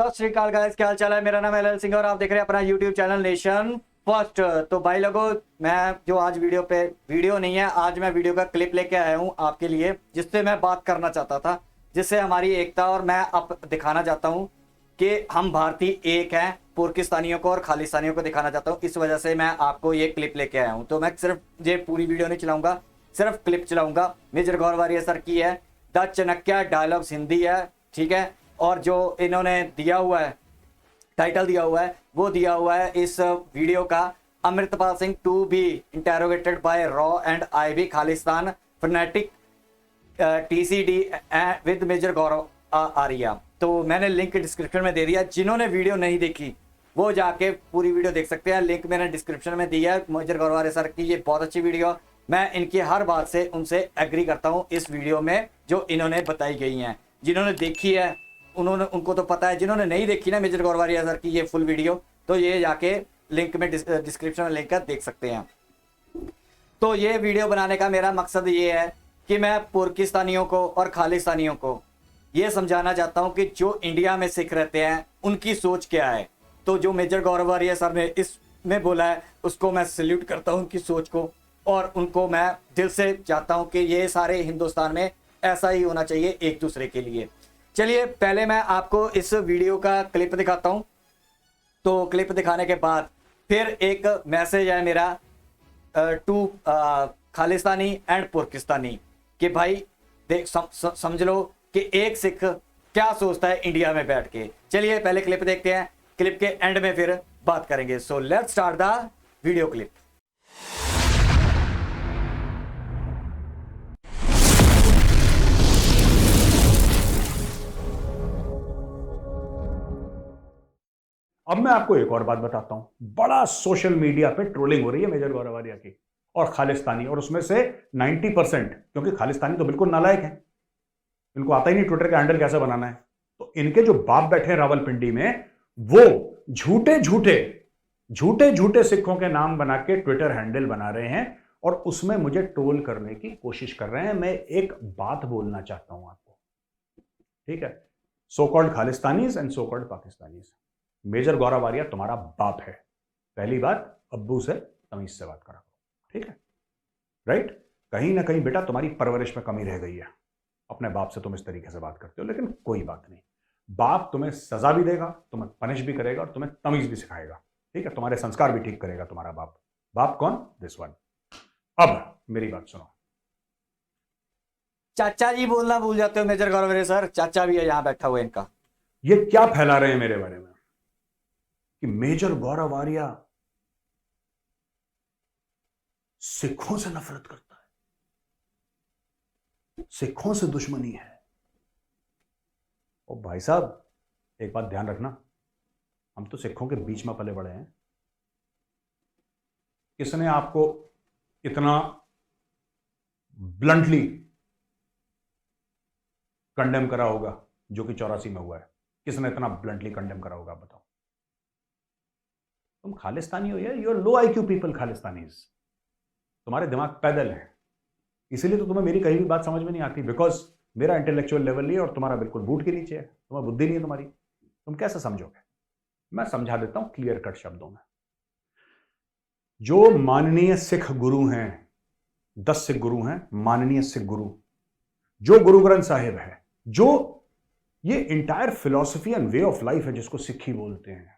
सत श्री अकाल गाइस, क्या हाल चाल है। मेरा नाम है एल सिंह और आप देख रहे हैं अपना यूट्यूब चैनल नेशन फर्स्ट। तो भाई लोगों, मैं जो आज वीडियो नहीं है, आज मैं वीडियो का क्लिप लेके आया हूँ आपके लिए, जिससे मैं बात करना चाहता था, जिससे हमारी एकता और मैं अब दिखाना चाहता हूँ कि हम भारतीय एक हैं। पाकिस्तानियों को और खालिस्तानियों को दिखाना चाहता हूँ, इस वजह से मैं आपको ये क्लिप लेके आया हूँ। तो मैं सिर्फ ये पूरी वीडियो नहीं चलाऊंगा, सिर्फ क्लिप चलाऊंगा। मेजर गौरवारिया सर की है, द चाणक्य डायलॉग्स हिंदी है, ठीक है। और जो इन्होंने दिया हुआ है, टाइटल दिया हुआ है, वो दिया हुआ है इस वीडियो का, Amritpal Singh to be interrogated by रॉ and IB Khalistan fanatic TCD with major Gaurav Arya. तो मैंने लिंक डिस्क्रिप्शन में दे दिया, जिन्होंने वीडियो नहीं देखी वो जाके पूरी वीडियो देख सकते हैं। लिंक मैंने डिस्क्रिप्शन में दिया है। मेजर गौरव आर्या सर की ये बहुत अच्छी वीडियो, मैं इनकी हर बात से उनसे एग्री करता हूँ इस वीडियो में जो इन्होंने बताई गई हैं। जिन्होंने देखी है उनको तो पता है, जिन्होंने नहीं देखी ना मेजर गौरवारिया सर की ये फुल वीडियो, तो ये जाके लिंक में डिस्क्रिप्शन में लिंक कर देख सकते हैं। तो ये वीडियो बनाने का मेरा मकसद ये है कि मैं पाकिस्तानियों को और खालिस्तानियों को ये समझाना चाहता हूँ कि जो इंडिया में सिख रहते हैं उनकी सोच क्या है। तो जो मेजर गौरवारिया सर ने इसमें बोला है उसको मैं सल्यूट करता हूँ, उनकी सोच को, और उनको मैं दिल से चाहता हूँ कि ये सारे हिंदुस्तान में ऐसा ही होना चाहिए एक दूसरे के लिए। चलिए पहले मैं आपको इस वीडियो का क्लिप दिखाता हूं। तो क्लिप दिखाने के बाद फिर एक मैसेज है मेरा टू खालिस्तानी एंड पाकिस्तानी कि भाई देख समझ लो कि एक सिख क्या सोचता है इंडिया में बैठ के। चलिए पहले क्लिप देखते हैं, क्लिप के एंड में फिर बात करेंगे। So let's start the video clip. अब मैं आपको एक और बात बताता हूं। बड़ा सोशल मीडिया पे ट्रोलिंग हो रही है मेजर गौरवारिया की और खालिस्तानी, और उसमें से 90%, क्योंकि खालिस्तानी तो बिल्कुल नालायक हैं, इनको आता ही नहीं ट्विटर का हैंडल कैसे बनाना है। तो इनके जो बाप बैठे हैं रावलपिंडी में, वो झूठे झूठे सिखों के नाम बना के ट्विटर हैंडल बना रहे हैं और उसमें मुझे ट्रोल करने की कोशिश कर रहे हैं। मैं एक बात बोलना चाहता हूं आपको, ठीक है। So called Khalistanis and so called Pakistanis, major गौरवारिया तुम्हारा बाप है। पहली बात, अब्बू से तमीज से बात करा, ठीक है, राइट। कहीं ना कहीं बेटा तुम्हारी परवरिश में कमी रह गई है, अपने बाप से तुम इस तरीके से बात करते हो। लेकिन कोई बात नहीं, बाप तुम्हें सजा भी देगा, तुम्हें पनिश भी करेगा और तुम्हें तमीज भी सिखाएगा, ठीक है। तुम्हारे संस्कार भी ठीक करेगा तुम्हारा बाप। बाप कौन? This one. अब मेरी बात सुनो। चाचा जी बोलना भूल जाते हो मेजर गौरवारिया सर, चाचा भी है यहाँ बैठा हुआ इनका। ये क्या फैला रहे हैं मेरे बारे में कि मेजर गौरवारिया सिखों से नफरत करता है, सिखों से दुश्मनी है। और भाई साहब एक बात ध्यान रखना, हम तो सिखों के बीच में पले बड़े हैं। किसने आपको इतना ब्लंटली कंडेम करा होगा जो कि 84 में हुआ है? किसने इतना ब्लंटली कंडेम करा होगा, बताओ। तुम खालिस्तानी हो यार, you are low IQ people, Khalistanis. तुम्हारे दिमाग पैदल है, इसीलिए तो तुम्हें मेरी कहीं भी बात समझ में नहीं आती, बिकॉज मेरा इंटेलेक्चुअल लेवल नहीं है और तुम्हारा बिल्कुल बूट के नीचे है, तुम्हें बुद्धि नहीं है तुम्हारी, तुम कैसे समझोगे। मैं समझा देता हूं क्लियर कट शब्दों में। जो माननीय सिख गुरु हैं, 10 सिख गुरु हैं, माननीय सिख गुरु, जो गुरु ग्रंथ साहिब है, जो ये entire philosophy and way of life है जिसको सिक्खी बोलते हैं,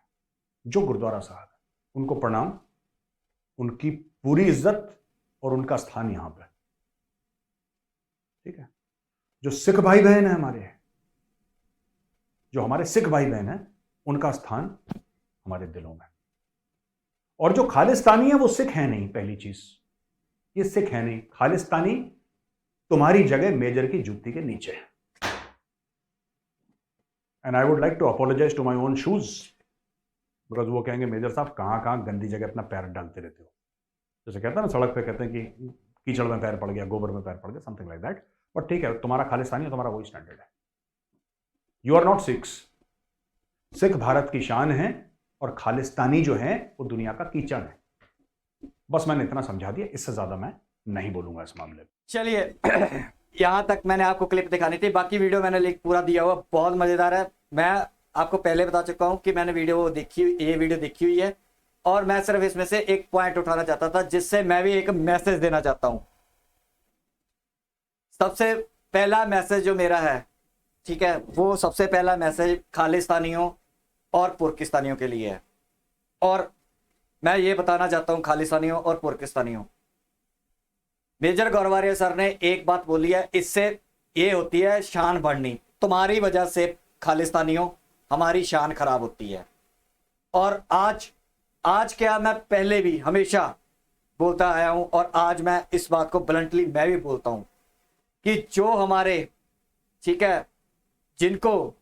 जो गुरुद्वारा साहब, उनको प्रणाम, उनकी पूरी इज्जत और उनका स्थान यहां पे, ठीक है। जो सिख भाई बहन है हमारे, जो हमारे सिख भाई बहन है, उनका स्थान हमारे दिलों में। और जो खालिस्तानी है वो सिख है नहीं, पहली चीज ये सिख है नहीं। खालिस्तानी तुम्हारी जगह मेजर की जूती के नीचे है। And I would like to apologize to my own shoes, because वो कहेंगे मेजर साहब कहां कहां गंदी जगह अपना पैर डालते रहते हो। जैसे कहते हैं ना, सड़क पे कहते हैं कि कीचड़ में पैर पड़ गया, गोबर में पैर पड़ गया, समथिंग लाइक दैट। बट ठीक है, तुम्हारा खालिस्तानी है, तुम्हारा वही स्टैंडर्ड है। You are not Sikhs. Sikh Bharat की शान है और खालिस्तानी जो है वो दुनिया का कीचड़ है। बस मैंने इतना समझा दिया, इससे ज्यादा मैं नहीं बोलूंगा इस मामले में। चलिए यहाँ तक मैंने आपको क्लिप दिखानी थी, बाकी वीडियो मैंने लिंक पूरा दिया हुआ, बहुत मजेदार है। मैं आपको पहले बता चुका हूं कि मैंने ये वीडियो देखी हुई है, और मैं सिर्फ इसमें से एक पॉइंट उठाना चाहता था जिससे मैं भी एक मैसेज देना चाहता हूं। सबसे पहला मैसेज जो मेरा है, ठीक है, वो सबसे पहला मैसेज खालिस्तानियों और पुर्किस्तानियों के लिए है। और मैं ये बताना चाहता हूं खालिस्तानियों और पुर्किस्तानियों, मेजर गौरवारिया सर ने एक बात बोली है, इससे ये होती है शान बढ़नी। तुम्हारी वजह से खालिस्तानियों हमारी शान खराब होती है। और आज क्या, मैं पहले भी हमेशा बोलता आया हूं और आज मैं इस बात को ब्लंटली मैं भी बोलता हूं कि जो हमारे, ठीक है, जिनको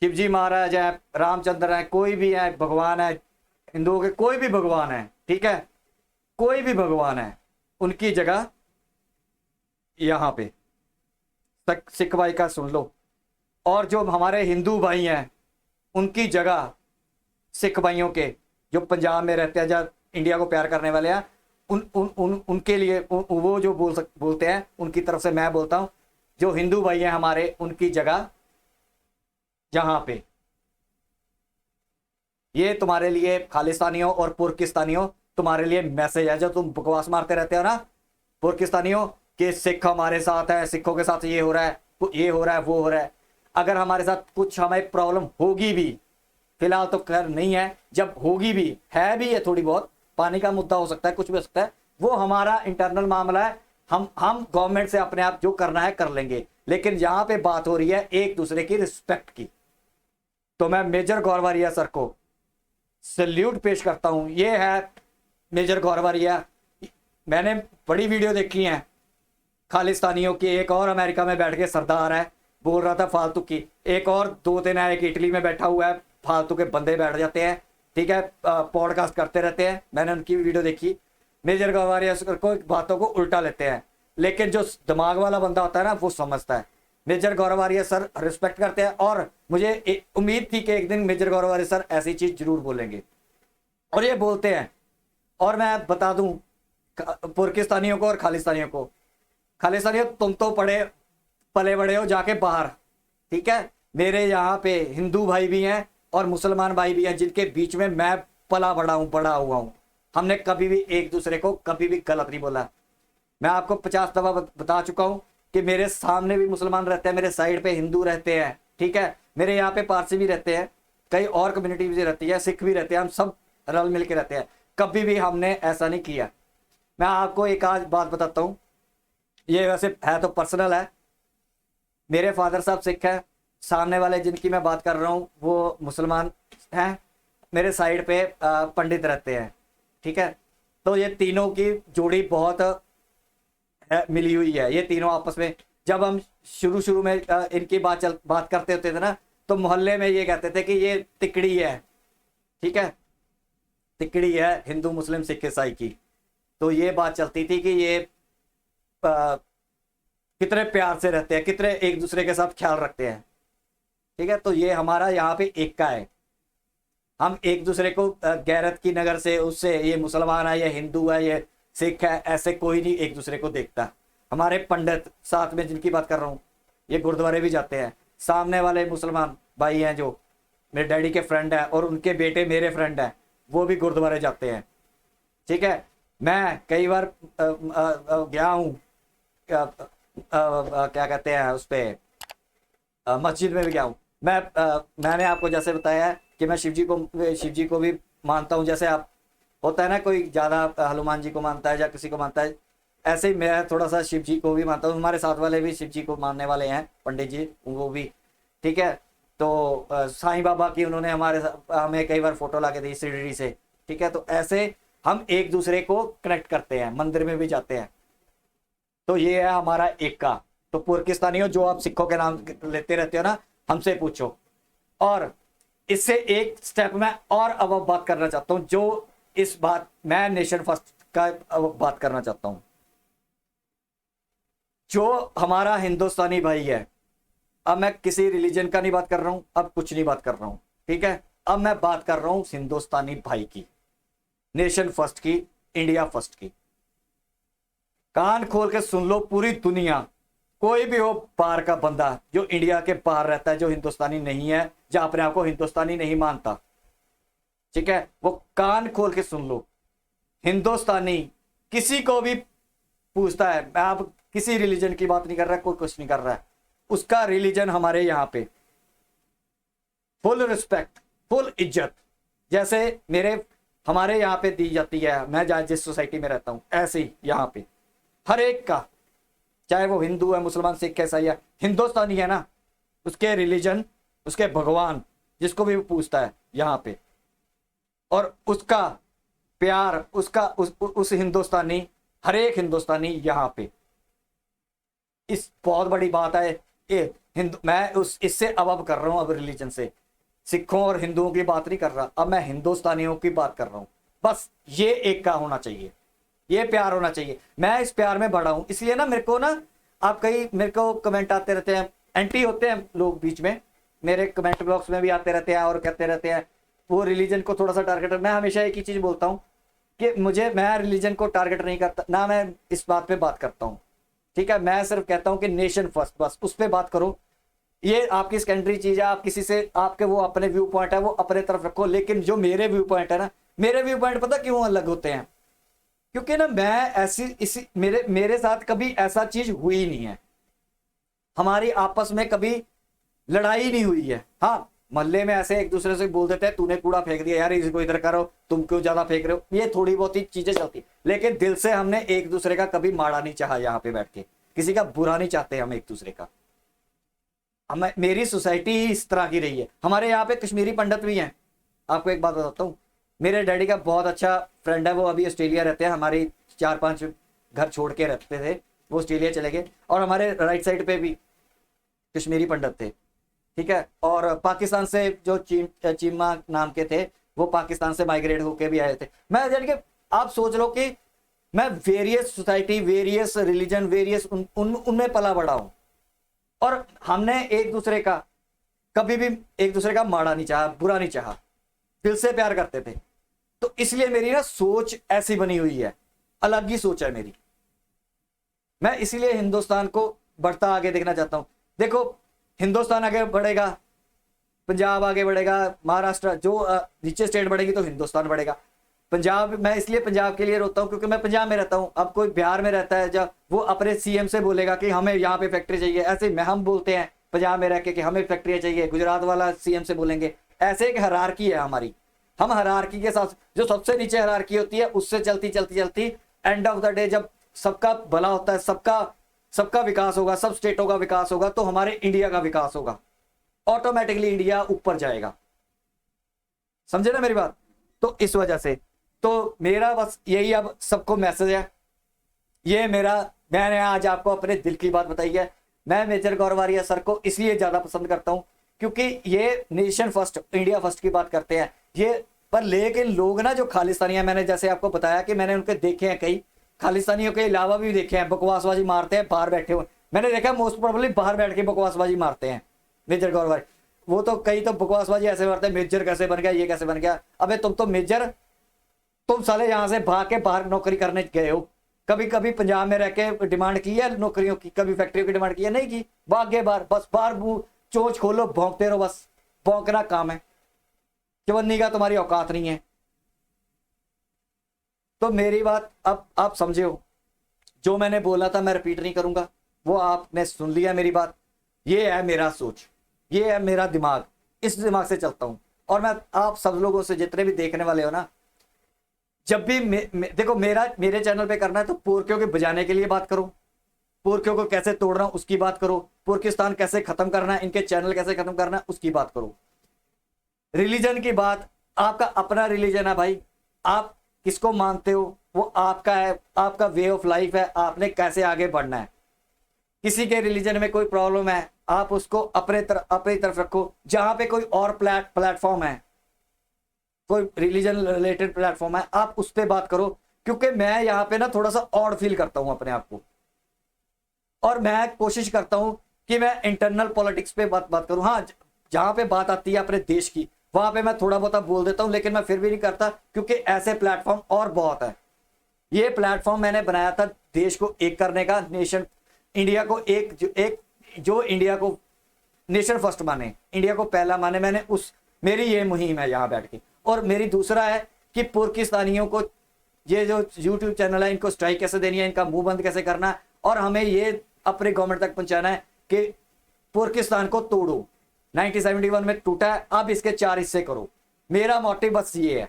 शिवजी महाराज है, रामचंद्र है, कोई भी है, भगवान है, हिंदुओं के कोई भी भगवान है, ठीक है, कोई भी भगवान है, उनकी जगह यहां पे सिख भाई का सुन लो। और जो हमारे हिंदू भाई हैं उनकी जगह सिख भाइयों के जो पंजाब में रहते हैं, जहाँ इंडिया को प्यार करने वाले हैं, उनके लिए वो जो बोलते हैं, उनकी तरफ से मैं बोलता हूं, जो हिंदू भाई हैं हमारे, उनकी जगह जहां पे। ये तुम्हारे लिए खालिस्तानियों और पुर्किस्तानियों, तुम्हारे लिए मैसेज है। जो तुम बकवास मारते रहते हो ना पुर्किस्तानियों कि सिख हमारे साथ है, सिखों के साथ ये हो रहा है, ये हो रहा है, वो हो रहा है। अगर हमारे साथ कुछ हमें प्रॉब्लम होगी भी, फिलहाल तो खैर नहीं है, जब होगी भी है भी, ये थोड़ी बहुत पानी का मुद्दा हो सकता है, कुछ भी हो सकता है, वो हमारा इंटरनल मामला है। हम गवर्नमेंट से अपने आप जो करना है कर लेंगे। लेकिन यहां पे बात हो रही है एक दूसरे की रिस्पेक्ट की। तो मैं मेजर गौरवारिया सर को सल्यूट पेश करता हूं। ये है मेजर गौरवारिया। मैंने बड़ी वीडियो देखी है खालिस्तानियों की। एक और अमेरिका में बैठ के सरदार है, बोल रहा था फालतू की। एक और 2-3 है, एक इटली में बैठा हुआ है, फालतू के बंदे बैठ जाते हैं, ठीक है, पॉडकास्ट करते रहते हैं। मैंने उनकी वीडियो देखी। मेजर गौरवारिया सर को बातों को उल्टा लेते हैं, लेकिन जो दिमाग वाला बंदा होता है ना, वो समझता है। मेजर गौरवारिया सर रिस्पेक्ट करते हैं, और मुझे उम्मीद थी कि एक दिन मेजर गौरवारिया सर ऐसी चीज जरूर बोलेंगे, और ये बोलते हैं। और मैं बता दूं पुर्किस्तानियों को और खालिस्तानियों को, खालिस्तानियों तुम तो पले बड़े हो जाके बाहर, ठीक है। मेरे यहाँ पे हिंदू भाई भी हैं और मुसलमान भाई भी हैं, जिनके बीच में मैं बड़ा हुआ हूँ। हमने कभी भी एक दूसरे को कभी भी गलत नहीं बोला। मैं आपको 50 दफा बता चुका हूँ कि मेरे सामने भी मुसलमान रहते हैं, मेरे साइड पे हिंदू रहते हैं, ठीक है, मेरे यहाँ पे पारसी भी रहते हैं, कई और कम्युनिटी भी रहती है, सिख भी रहते हैं, हम सब रल मिल के रहते हैं। कभी भी हमने ऐसा नहीं किया। मैं आपको एक आज बात बताता हूँ, ये वैसे है तो पर्सनल है। मेरे फादर साहब सिख है, सामने वाले जिनकी मैं बात कर रहा हूँ वो मुसलमान हैं, मेरे साइड पे पंडित रहते हैं, ठीक है। तो ये तीनों की जोड़ी बहुत मिली हुई है। ये तीनों आपस में, जब हम शुरू में इनकी बात करते होते थे ना, तो मोहल्ले में ये कहते थे कि ये तिकड़ी है, ठीक है, तिकड़ी है हिंदू मुस्लिम सिख ईसाई की। तो ये बात चलती थी कि ये कितने प्यार से रहते हैं, कितने एक दूसरे के साथ ख्याल रखते हैं, ठीक है। तो ये हमारा यहाँ पे एकता है। हम एक दूसरे को गैरत की नज़र से, उससे ये मुसलमान है, ये हिंदू है, ये सिख है, ऐसे कोई नहीं एक दूसरे को देखता। हमारे पंडित साथ में जिनकी बात कर रहा हूँ, ये गुरुद्वारे भी जाते हैं। सामने वाले मुसलमान भाई हैं जो मेरे डैडी के फ्रेंड है, और उनके बेटे मेरे फ्रेंड हैं, वो भी गुरुद्वारे जाते हैं, ठीक है। मैं कई बार गया हूँ, क्या कहते हैं उस पर, मस्जिद में भी गया हूँ। मैंने आपको जैसे बताया है कि मैं शिव जी को भी मानता हूँ। जैसे आप होता है ना, कोई ज़्यादा हनुमान जी को मानता है या किसी को मानता है, ऐसे ही मैं थोड़ा सा शिव जी को भी मानता हूँ। हमारे साथ वाले भी शिव जी को मानने वाले हैं, पंडित जी वो भी, ठीक है। तो साईं बाबा की उन्होंने हमें कई बार फोटो ला के दी शिरडी से, ठीक है। तो ऐसे हम एक दूसरे को कनेक्ट करते हैं, मंदिर में भी जाते हैं। तो ये है हमारा एकता। तो पुर्किस्तानियों, जो आप सिखों के नाम लेते रहते हो ना, हमसे पूछो। और इससे एक स्टेप में और अब बात करना चाहता हूं, जो इस बात मैं नेशन फर्स्ट का अब बात करना चाहता हूं। जो हमारा हिंदुस्तानी भाई है, अब मैं किसी रिलीजन का नहीं बात कर रहा हूं, अब कुछ नहीं बात कर रहा हूं, ठीक है। अब मैं बात कर रहा हूं हिंदुस्तानी भाई की, नेशन फर्स्ट की, इंडिया फर्स्ट की। कान खोल के सुन लो पूरी दुनिया, कोई भी हो बाहर का बंदा जो इंडिया के बाहर रहता है, जो हिंदुस्तानी नहीं है, जो अपने आप को हिंदुस्तानी नहीं मानता, ठीक है, वो कान खोल के सुन लो। हिंदुस्तानी किसी को भी पूछता है, मैं आप किसी रिलीजन की बात नहीं कर रहा, कोई कुछ नहीं कर रहा है, उसका रिलीजन हमारे यहाँ पे फुल रिस्पेक्ट, फुल इज्जत, जैसे हमारे यहाँ पे दी जाती है, मैं जहाँ जिस सोसाइटी में रहता हूँ ऐसे ही यहाँ पे हर एक का, चाहे वो हिंदू है, मुसलमान, सिख, ईसाई है, हिंदुस्तानी है ना, उसके रिलीजन, उसके भगवान, जिसको भी वो पूछता है यहाँ पे, और उसका प्यार, उसका उस हिंदुस्तानी, हर एक हिंदुस्तानी यहाँ पे, इस बहुत बड़ी बात है ये। मैं इससे अब कर रहा हूँ, अब रिलीजन से सिखों और हिंदुओं की बात नहीं कर रहा, अब मैं हिंदुस्तानियों की बात कर रहा हूँ। बस ये एक का होना चाहिए, ये प्यार होना चाहिए। मैं इस प्यार में बढ़ा हूं, इसलिए ना मेरे को ना, आप कई मेरे को कमेंट आते रहते हैं, एंटी होते हैं लोग बीच में, मेरे कमेंट बॉक्स में भी आते रहते हैं और कहते रहते हैं वो रिलीजन को थोड़ा सा टारगेट। मैं हमेशा एक ही चीज बोलता हूँ कि मैं रिलीजन को टारगेट नहीं करता ना, मैं इस बात पे बात करता हूँ, ठीक है। मैं सिर्फ कहता हूँ कि नेशन फर्स्ट, बस उस पर बात करो। ये आपकी सेकेंडरी चीज है, आप किसी से, आपके वो अपने व्यू पॉइंट है, वो अपने तरफ रखो, लेकिन जो मेरे व्यू पॉइंट है ना, मेरे व्यू पॉइंट पता क्यों अलग होते हैं? क्योंकि ना मैं इसी मेरे साथ कभी ऐसा चीज हुई नहीं है, हमारी आपस में कभी लड़ाई नहीं हुई है। हाँ, मोहल्ले में ऐसे एक दूसरे से बोल देते हैं, तूने कूड़ा फेंक दिया यार, इसको इधर करो, तुम क्यों ज्यादा फेंक रहे हो, ये थोड़ी बहुत ही चीजें चलती, लेकिन दिल से हमने एक दूसरे का कभी माड़ा नहीं चाहा। यहाँ पे बैठ के किसी का बुरा नहीं चाहते हम एक दूसरे का। मेरी सोसाइटी ही इस तरह की रही है। हमारे यहाँ पे कश्मीरी पंडित भी हैं। आपको एक बात बताता हूँ, मेरे डैडी का बहुत अच्छा फ्रेंड है, वो अभी ऑस्ट्रेलिया रहते हैं, हमारी 4-5 घर छोड़ के रहते थे, वो ऑस्ट्रेलिया चले गए। और हमारे राइट साइड पे भी कश्मीरी पंडित थे, ठीक है। और पाकिस्तान से जो चीमा नाम के थे, वो पाकिस्तान से माइग्रेट होके भी आए थे। मैं यानी कि आप सोच लो कि मैं various society, various religion, various उनमें पला बड़ा हूं, और हमने एक दूसरे का कभी भी एक दूसरे का माड़ा नहीं चाहा, बुरा नहीं चाहा, दिल से प्यार करते थे। तो इसलिए मेरी ना सोच ऐसी बनी हुई है, अलग ही सोच है मेरी। मैं इसीलिए हिंदुस्तान को बढ़ता आगे देखना चाहता हूं। देखो, हिंदुस्तान आगे बढ़ेगा, पंजाब आगे बढ़ेगा, महाराष्ट्र, जो नीचे स्टेट बढ़ेगी तो हिंदुस्तान बढ़ेगा। पंजाब, मैं इसलिए पंजाब के लिए रोता हूं क्योंकि मैं पंजाब में रहता हूं। अब कोई बिहार में रहता है, जब वो अपने सीएम से बोलेगा कि हमें यहाँ पे फैक्ट्री चाहिए, ऐसे में हम बोलते हैं पंजाब में रह के कि हमें फैक्ट्रियां चाहिए, गुजरात वाला सीएम से बोलेंगे। ऐसे एक हायरार्की है हमारी, हम हायरार्की के साथ, जो सबसे नीचे हायरार्की होती है उससे चलती चलती चलती एंड ऑफ द डे जब सबका भला होता है, सबका विकास होगा, सब स्टेटों का विकास होगा, तो हमारे इंडिया का विकास होगा, ऑटोमेटिकली इंडिया ऊपर जाएगा। समझे ना मेरी बात? तो इस वजह से तो मेरा बस यही अब सबको मैसेज है, ये मैंने आज आपको अपने दिल की बात बताई है। मैं मेजर गौरवारिया सर को इसलिए ज्यादा पसंद करता हूं क्योंकि ये नेशन फर्स्ट, इंडिया फर्स्ट की बात करते हैं ये। पर लेकिन लोग ना जो खालिस्तानी है, मैंने जैसे आपको बताया कि मैंने उनके देखे हैं, कई खालिस्तानियों के अलावा भी देखे हैं, बकवासबाजी मारते हैं बाहर बैठे हुए। मैंने देखा मोस्ट प्रोबेबली बाहर बैठ के बकवासबाजी मारते हैं मेजर गौरवारी। वो तो कई तो बकवासबाजी ऐसे मारते हैं, मेजर कैसे बन गया, ये कैसे बन गया। अबे तुम तो मेजर, तुम साले यहाँ से भाग के बाहर नौकरी करने गए हो। कभी कभी पंजाब में रह के डिमांड की है नौकरियों की, कभी फैक्ट्रियों की डिमांड की है? नहीं की, भाग गए बाहर। बस बाहर चोंच खोलो, भौंकते रहो, बस भौंकना काम है, चवन्नी का तुम्हारी औकात नहीं है। तो मेरी बात अब आप समझे हो, जो मैंने बोला था मैं रिपीट नहीं करूंगा, वो आपने सुन लिया मेरी बात। ये है मेरा सोच, ये है मेरा दिमाग, इस दिमाग से चलता हूं। और मैं आप सब लोगों से, जितने भी देखने वाले हो ना, जब भी देखो मेरे चैनल पे करना है तो पोरकियों के बजाने के लिए बात करो, पोरकियों को कैसे तोड़ना उसकी बात करो, पुर्किस्तान कैसे खत्म करना है, इनके चैनल कैसे खत्म करना है उसकी बात करो। रिलीजन की बात, आपका अपना रिलीजन है भाई, आप किसको मानते हो वो आपका है, आपका वे ऑफ लाइफ है, आपने कैसे आगे बढ़ना है। किसी के रिलीजन में कोई प्रॉब्लम है, आप उसको अपनी तरफ रखो। जहां पे कोई और प्लेटफॉर्म है, कोई रिलीजन रिलेटेड प्लेटफॉर्म है, आप उस पर बात करो। क्योंकि मैं यहाँ पे ना थोड़ा सा ऑड फील करता हूं अपने आप को, और मैं कोशिश करता हूं कि मैं इंटरनल पॉलिटिक्स पे बात करूं। हाँ, जहां पे बात आती है अपने देश की, वहां पे मैं थोड़ा बहुत बोल देता हूं, लेकिन मैं फिर भी नहीं करता क्योंकि ऐसे प्लेटफॉर्म और बहुत है। ये प्लेटफॉर्म मैंने बनाया था देश को एक करने का, नेशन इंडिया को जो इंडिया को नेशन फर्स्ट माने, इंडिया को पहला माने, मैंने मेरी ये मुहिम है यहाँ बैठ के। और मेरी दूसरा है कि पाकिस्तानियों को ये जो यूट्यूब चैनल है इनको स्ट्राइक कैसे देनी है, इनका मुंह बंद कैसे करना है, और हमें ये अपने गवर्नमेंट तक पहुंचाना है कि पाकिस्तान को तोड़ो। 1971 में टूटा है, अब इसके 4 हिस्से करो। मेरा मोटिव बस ये है।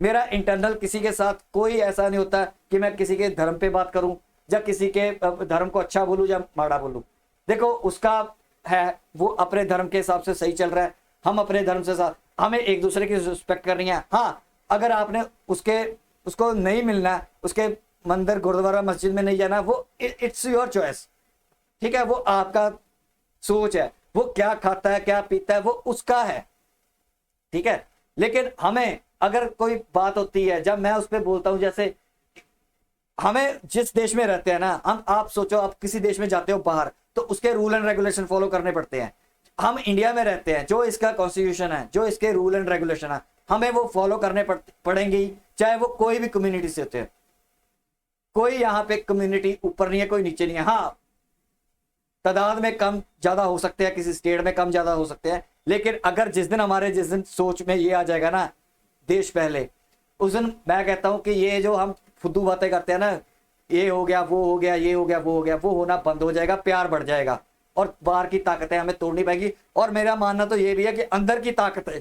मेरा इंटरनल किसी के साथ कोई ऐसा नहीं होता कि मैं किसी के धर्म पे बात करूं या किसी के धर्म को अच्छा बोलूं या माड़ा बोलूं। देखो उसका है, वो अपने धर्म के हिसाब से सही चल रहा है, हम अपने धर्म से साथ, हमें एक दूसरे की रिस्पेक्ट करनी है। हाँ, अगर आपने उसको नहीं मिलना, उसके मंदिर गुरुद्वारा मस्जिद में नहीं जाना, वो इट्स योर चॉइस, ठीक है, वो आपका सोच है, वो क्या खाता है क्या पीता है वो उसका है, ठीक है। लेकिन हमें अगर कोई बात होती है, जब मैं उस पर बोलता हूं, जैसे हमें जिस देश में रहते हैं ना, आप सोचो आप किसी देश में जाते हो बाहर, तो उसके रूल एंड रेगुलेशन फॉलो करने पड़ते हैं। हम इंडिया में रहते हैं, जो इसका कॉन्स्टिट्यूशन है, जो इसके रूल एंड रेगुलेशन है, हमें वो फॉलो करने पड़ेंगे ही, चाहे वो कोई भी कम्युनिटी से होते हैं। कोई यहाँ पे कम्युनिटी ऊपर नहीं है, कोई नीचे नहीं है। हाँ, तादाद में कम ज्यादा हो सकते हैं, किसी स्टेट में कम ज्यादा हो सकते हैं, लेकिन अगर जिस दिन सोच में ये आ जाएगा ना, देश पहले, उस दिन मैं कहता हूं कि ये जो हम फुद्दू बातें करते हैं ना, ये हो गया वो हो गया, ये हो गया वो हो गया, वो होना बंद हो जाएगा, प्यार बढ़ जाएगा और बाहर की ताकतें हमें तोड़नी पड़ेगी। और मेरा मानना तो ये भी है कि अंदर की ताकतें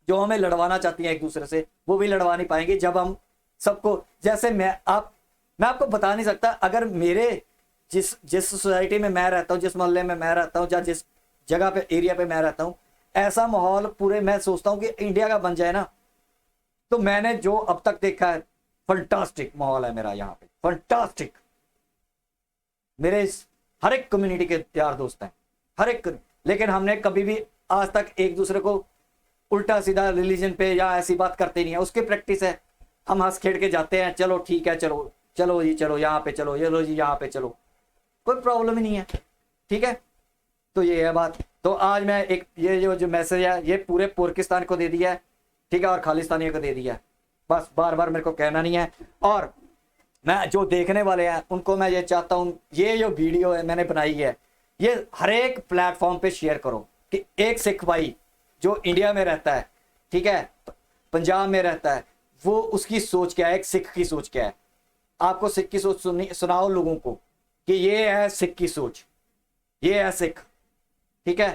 जो हमें लड़वाना चाहती हैं एक दूसरे से, वो भी लड़वा नहीं पाएंगे जब हम सबको, जैसे मैं आपको बता नहीं सकता, अगर मेरे जिस सोसाइटी में मैं रहता हूँ, जिस मोहल्ले में मैं रहता हूँ, या जिस जगह पे एरिया पे मैं रहता हूँ, ऐसा माहौल पूरे, मैं सोचता हूँ कि इंडिया का बन जाए ना, तो मैंने जो अब तक देखा है, फंटास्टिक माहौल है मेरा यहाँ पे, फंटास्टिक। मेरे हर एक कम्युनिटी के यार दोस्त हैं, हर एक, लेकिन हमने कभी भी आज तक एक दूसरे को उल्टा सीधा रिलीजन पे या ऐसी बात करते नहीं है। उसकी प्रैक्टिस है, हम हंस खेड़ के जाते हैं, चलो ठीक है, चलो चलो जी, चलो यहाँ पे चलो, ये लो जी यहाँ पे चलो, कोई प्रॉब्लम ही नहीं है, ठीक है। तो ये है बात। तो आज मैं एक ये जो मैसेज है, ये पूरे पाकिस्तान को दे दिया है, ठीक है, और खालिस्तानियों को दे दिया है, बस बार बार मेरे को कहना नहीं है। और मैं जो देखने वाले हैं उनको मैं ये चाहता हूँ, ये जो वीडियो है मैंने बनाई है, ये हर एक प्लेटफॉर्म पे शेयर करो कि एक सिख भाई जो इंडिया में रहता है, ठीक है, पंजाब में रहता है, वो उसकी सोच क्या है, एक सिख की सोच क्या है। आपको सिख की सोच सुनाओ लोगों को कि ये है सिख की सोच, ये है सिख, ठीक है।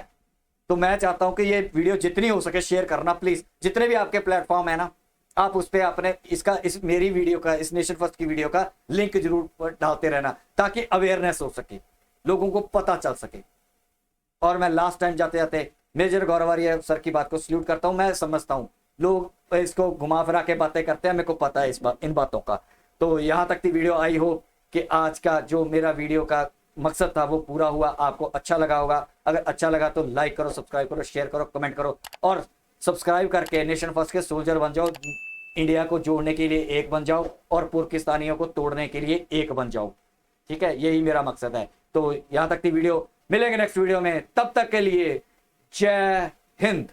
तो मैं चाहता हूं कि ये वीडियो जितनी हो सके शेयर करना प्लीज, जितने भी आपके प्लेटफॉर्म है ना, आप उस पर अपने इस मेरी वीडियो का, इस नेशन फर्स्ट की वीडियो का लिंक जरूर डालते रहना, ताकि अवेयरनेस हो सके, लोगों को पता चल सके। और मैं लास्ट टाइम जाते जाते मेजर गौरवारिया सर की बात को सल्यूट करता हूं। मैं समझता हूं लोग इसको घुमा फिरा के बातें करते हैं, मेरे को पता है इन बातों का। तो यहाँ तक की वीडियो आई हो कि आज का जो मेरा वीडियो का मकसद था वो पूरा हुआ, आपको अच्छा लगा होगा। अगर अच्छा लगा तो लाइक करो, सब्सक्राइब करो, शेयर करो, कमेंट करो, और सब्सक्राइब करके नेशन फर्स्ट के सोल्जर बन जाओ, इंडिया को जोड़ने के लिए एक बन जाओ और पाकिस्तानियों को तोड़ने के लिए एक बन जाओ, ठीक है, यही मेरा मकसद है। तो यहाँ तक की वीडियो, मिलेंगे नेक्स्ट वीडियो में, तब तक के लिए जय हिंद।